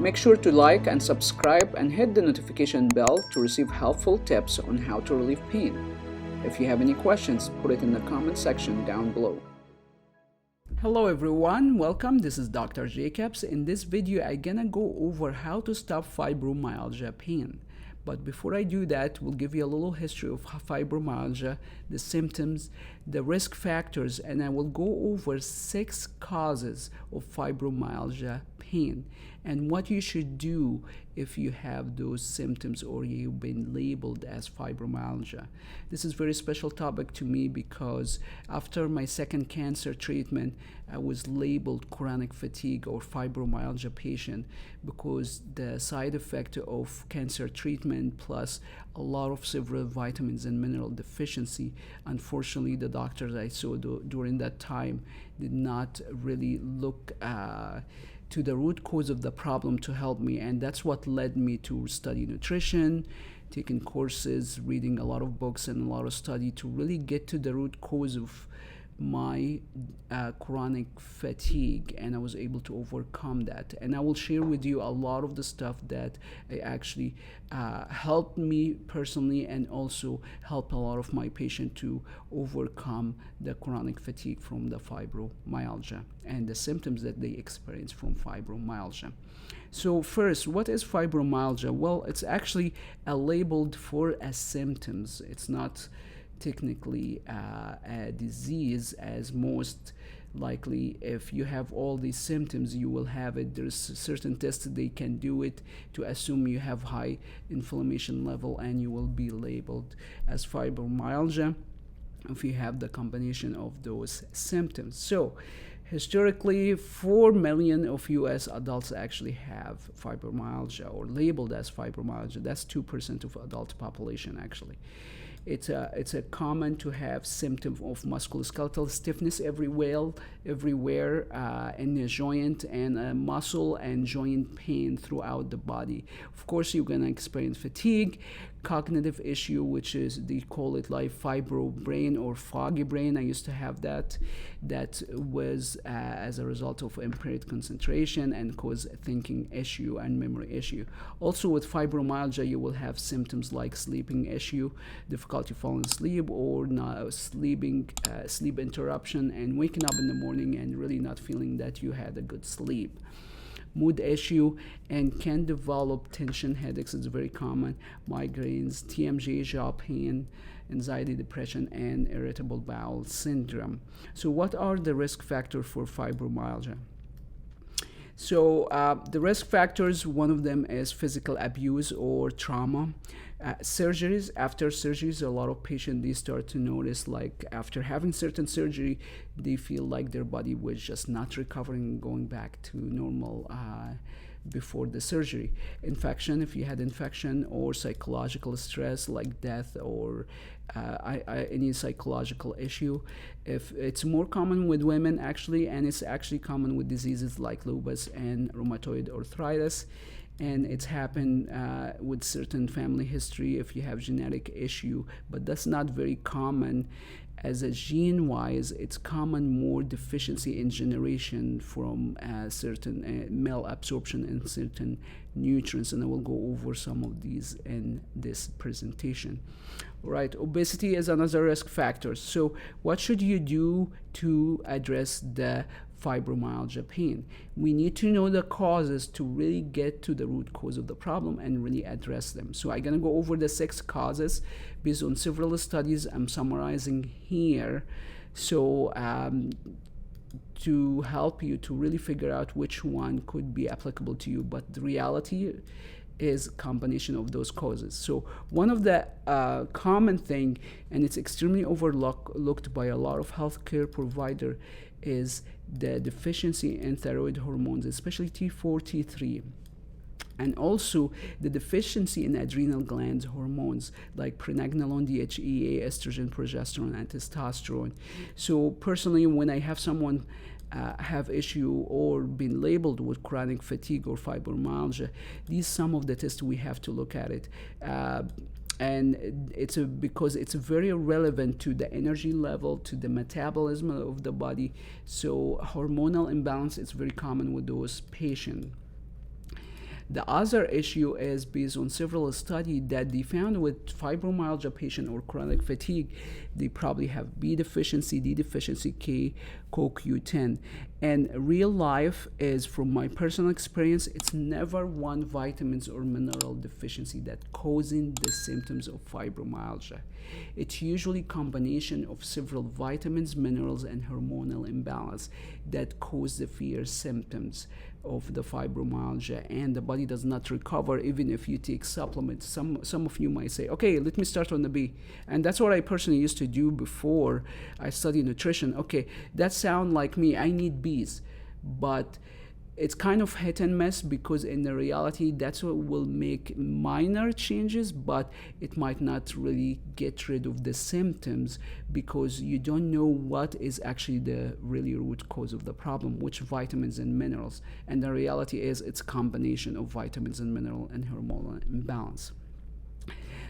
Make sure to like and subscribe and hit the notification bell to receive helpful tips on how to relieve pain. If you have any questions, put it in the comment section down below. Hello everyone, welcome. This is Dr. Jacobs. In this video, I'm gonna go over how to stop fibromyalgia pain. But before I do that, we'll give you a little history of fibromyalgia, the symptoms, the risk factors, and I will go over 6 causes of fibromyalgia pain and what you should do if you have those symptoms or you've been labeled as fibromyalgia. This is a very special topic to me because after my second cancer treatment, I was labeled chronic fatigue or fibromyalgia patient because the side effect of cancer treatment plus a lot of several vitamins and mineral deficiency, unfortunately the doctors I saw during that time did not really look to the root cause of the problem to help me, and that's what led me to study nutrition, taking courses, reading a lot of books and a lot of study to really get to the root cause of my chronic fatigue, and I was able to overcome that. And I will share with you a lot of the stuff that actually helped me personally and also helped a lot of my patients to overcome the chronic fatigue from the fibromyalgia and the symptoms that they experience from fibromyalgia. So first, what is fibromyalgia? Well, it's actually labeled for as symptoms. It's not technically a disease, as most likely if you have all these symptoms you will have it. There's certain tests they can do it to assume you have high inflammation level and you will be labeled as fibromyalgia if you have the combination of those symptoms. So historically, 4 million of US adults actually have fibromyalgia or labeled as fibromyalgia. That's 2% of adult population actually. It's a common to have symptom of musculoskeletal stiffness everywhere in the joint and muscle and joint pain throughout the body. Of course, you're gonna experience fatigue, cognitive issue, which is they call it like fibro brain or foggy brain. I used to have that. That was as a result of impaired concentration and cause thinking issue and memory issue. Also with fibromyalgia, you will have symptoms like sleeping issue, difficulty falling asleep or not sleep interruption and waking up in the morning and really not feeling that you had a good sleep. Mood issue and can develop tension headaches. It's very common, migraines, TMJ, jaw pain, anxiety, depression, and irritable bowel syndrome. So what are the risk factors for fibromyalgia? So the risk factors, one of them is physical abuse or trauma. Surgeries, after surgeries, a lot of patients, they start to notice like after having certain surgery, they feel like their body was just not recovering, going back to normal before the surgery. Infection, if you had infection, or psychological stress like death or any psychological issue. If it's more common with women actually, and it's actually common with diseases like lupus and rheumatoid arthritis. And it's happened with certain family history if you have genetic issue, but that's not very common. As a gene-wise, it's common more deficiency in generation from certain malabsorption in certain nutrients, and I will go over some of these in this presentation. All right, obesity is another risk factor. So what should you do to address the fibromyalgia pain? We need to know the causes to really get to the root cause of the problem and really address them. So I'm gonna go over the 6 causes based on several studies I'm summarizing here. So to help you to really figure out which one could be applicable to you, but the reality is a combination of those causes. So one of the common thing, and it's extremely overlooked by a lot of healthcare provider, is the deficiency in thyroid hormones, especially T4, T3. And also the deficiency in adrenal glands hormones like pregnenolone, DHEA, estrogen, progesterone, and testosterone. So personally, when I have someone have issue or been labeled with chronic fatigue or fibromyalgia, these some of the tests we have to look at it. And it's because it's very relevant to the energy level, to the metabolism of the body. So hormonal imbalance is very common with those patients. The other issue is based on several studies that they found with fibromyalgia patient or chronic fatigue, they probably have B deficiency, D deficiency, K, CoQ10. And real life is, from my personal experience, it's never one vitamins or mineral deficiency that causing the symptoms of fibromyalgia. It's usually combination of several vitamins, minerals, and hormonal imbalance that cause the fear symptoms of the fibromyalgia, and the body does not recover even if you take supplements. Some of you might say, okay, let me start on the B, and that's what I personally used to do before I studied nutrition. Okay, that sound like me, I need B's, but it's kind of hit and miss, because in the reality that's what will make minor changes, but it might not really get rid of the symptoms, because you don't know what is actually the really root cause of the problem, which vitamins and minerals. And the reality is it's a combination of vitamins and mineral and hormonal imbalance.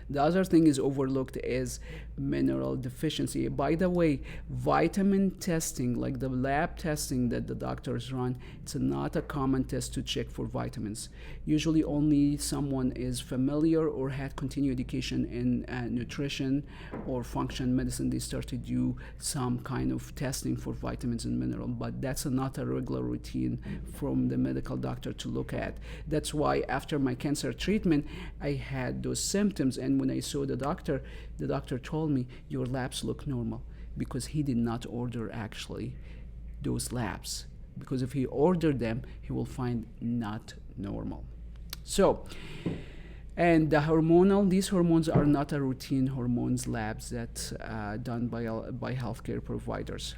The other thing is overlooked is mineral deficiency. By the way, vitamin testing, like the lab testing that the doctors run, it's not a common test to check for vitamins. Usually only someone is familiar or had continued education in nutrition or function medicine, they start to do some kind of testing for vitamins and minerals, but that's not a regular routine from the medical doctor to look at. That's why after my cancer treatment, I had those symptoms, and when I saw the doctor told me, your labs look normal, because he did not order actually those labs, because if he ordered them, he will find not normal. So, and the these hormones are not a routine hormones labs that's done by healthcare providers.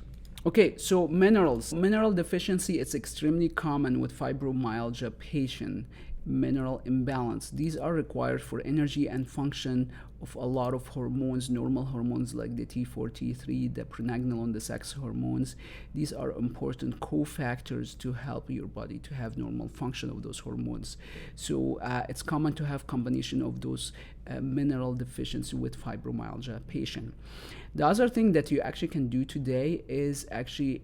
Okay, so mineral deficiency is extremely common with fibromyalgia patient. Mineral imbalance, these are required for energy and function of a lot of hormones, normal hormones like the T4, T3, the pregnenolone, the sex hormones. These are important cofactors to help your body to have normal function of those hormones. So it's common to have combination of those mineral deficiency with fibromyalgia patient. The other thing that you actually can do today is actually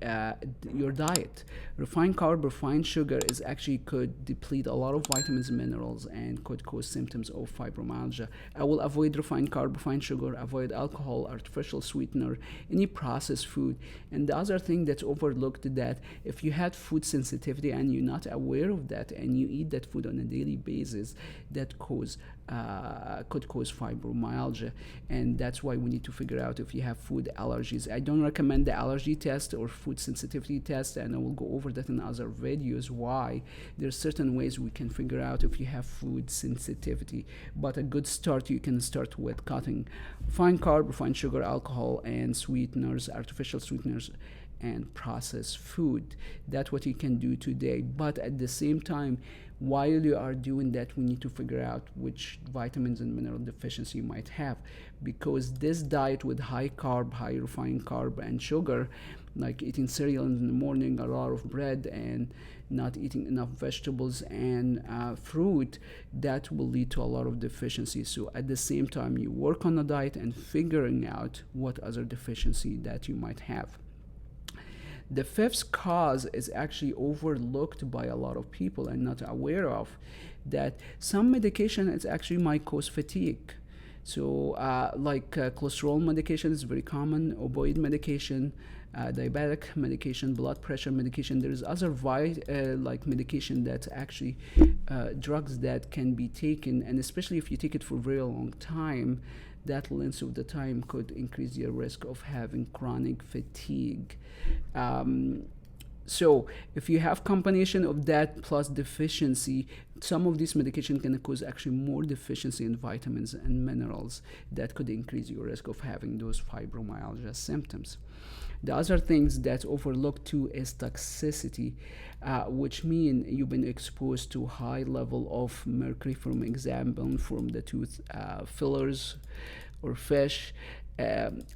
your diet. Refined carb, refined sugar is actually could deplete a lot of vitamins and minerals and could cause symptoms of fibromyalgia. I will avoid refined carb, refined sugar, avoid alcohol, artificial sweetener, any processed food. And the other thing that's overlooked, that if you had food sensitivity and you're not aware of that and you eat that food on a daily basis, that could cause fibromyalgia. And that's why we need to figure out if you have food allergies. I don't recommend the allergy test or food sensitivity test, and I will go over that in other videos why there's certain ways we can figure out if you have food sensitivity. But a good start, you can start with cutting refined carb, refined sugar, alcohol, and sweeteners, artificial sweeteners, and processed food. That's what you can do today. But at the same time, while you are doing that, we need to figure out which vitamins and mineral deficiency you might have, because this diet with high carb, high refined carb and sugar, like eating cereal in the morning, a lot of bread, and not eating enough vegetables and fruit, that will lead to a lot of deficiency. So at the same time, you work on the diet and figuring out what other deficiency that you might have. The fifth cause is actually overlooked by a lot of people and not aware of, that some medication is actually might cause fatigue. So cholesterol medication is very common, opioid medication, diabetic medication, blood pressure medication. There's other medication that's actually drugs that can be taken, and especially if you take it for a very long time, that length of the time could increase your risk of having chronic fatigue. So if you have combination of that plus deficiency, some of these medication can cause actually more deficiency in vitamins and minerals that could increase your risk of having those fibromyalgia symptoms. The other things that's overlooked too is toxicity, which mean you've been exposed to high level of mercury, from example, from the tooth fillers or fish,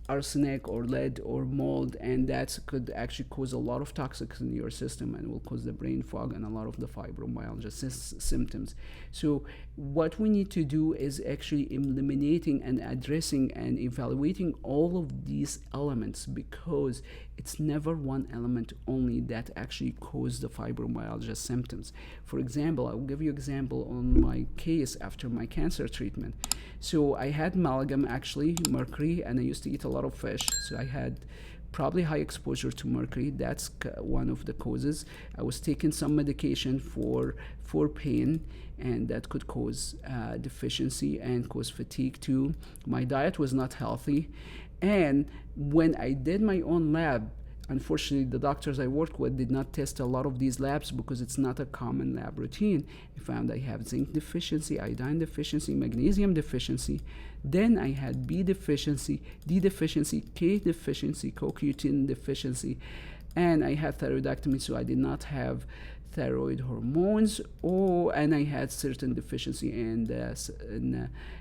arsenic or lead or mold, and that could actually cause a lot of toxins in your system and will cause the brain fog and a lot of the fibromyalgia symptoms. So what we need to do is actually eliminating and addressing and evaluating all of these elements, because it's never one element only that actually cause the fibromyalgia symptoms. For example, I'll give you an example on my case after my cancer treatment. So I had amalgam, actually mercury, and I used to eat a lot of fish, so I had probably high exposure to mercury. That's one of the causes. I was taking some medication for pain, and that could cause deficiency and cause fatigue too. My diet was not healthy, and when I did my own lab, unfortunately the doctors I worked with did not test a lot of these labs because it's not a common lab routine. I found I have zinc deficiency, iodine deficiency, magnesium deficiency. Then I had B deficiency, D deficiency, K deficiency, CoQ10 deficiency, and I had thyroidectomy, so I did not have thyroid hormones, and I had certain deficiency in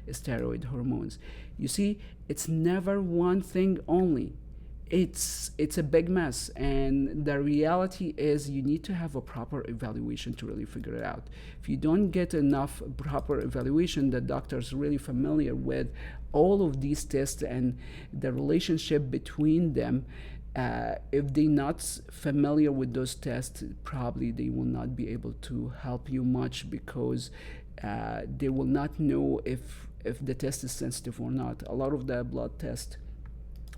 steroid hormones. You see, it's never one thing only. It's a big mess, and the reality is you need to have a proper evaluation to really figure it out. If you don't get enough proper evaluation, the doctor's really familiar with all of these tests and the relationship between them. If they're not familiar with those tests, probably they will not be able to help you much, because they will not know if the test is sensitive or not. A lot of the blood tests,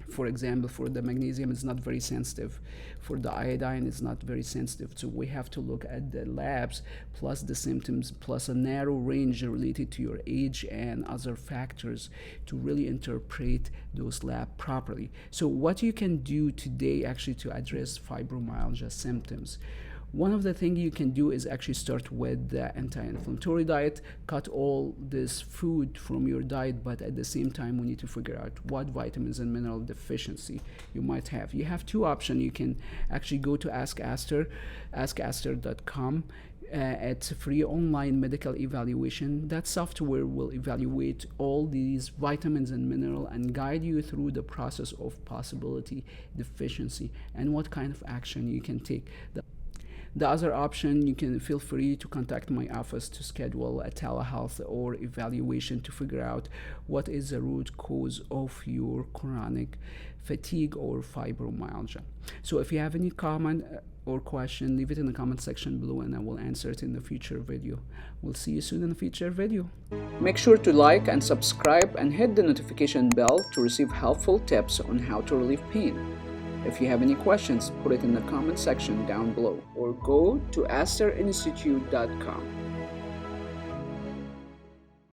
for example, for the magnesium, is not very sensitive. For the iodine, it's not very sensitive. So we have to look at the labs plus the symptoms plus a narrow range related to your age and other factors to really interpret those labs properly. So what you can do today actually to address fibromyalgia symptoms: one of the things you can do is actually start with the anti-inflammatory diet, cut all this food from your diet, but at the same time we need to figure out what vitamins and mineral deficiency you might have. You have two options. You can actually go to Ask ASTR, askastr.com. It's a free online medical evaluation. That software will evaluate all these vitamins and mineral and guide you through the process of possibility deficiency and what kind of action you can take. The other option, you can feel free to contact my office to schedule a telehealth or evaluation to figure out what is the root cause of your chronic fatigue or fibromyalgia. So if you have any comment or question, leave it in the comment section below and I will answer it in the future video. We'll see you soon in the future video. Make sure to like and subscribe and hit the notification bell to receive helpful tips on how to relieve pain. If you have any questions, put it in the comment section down below or go to asterinstitute.com.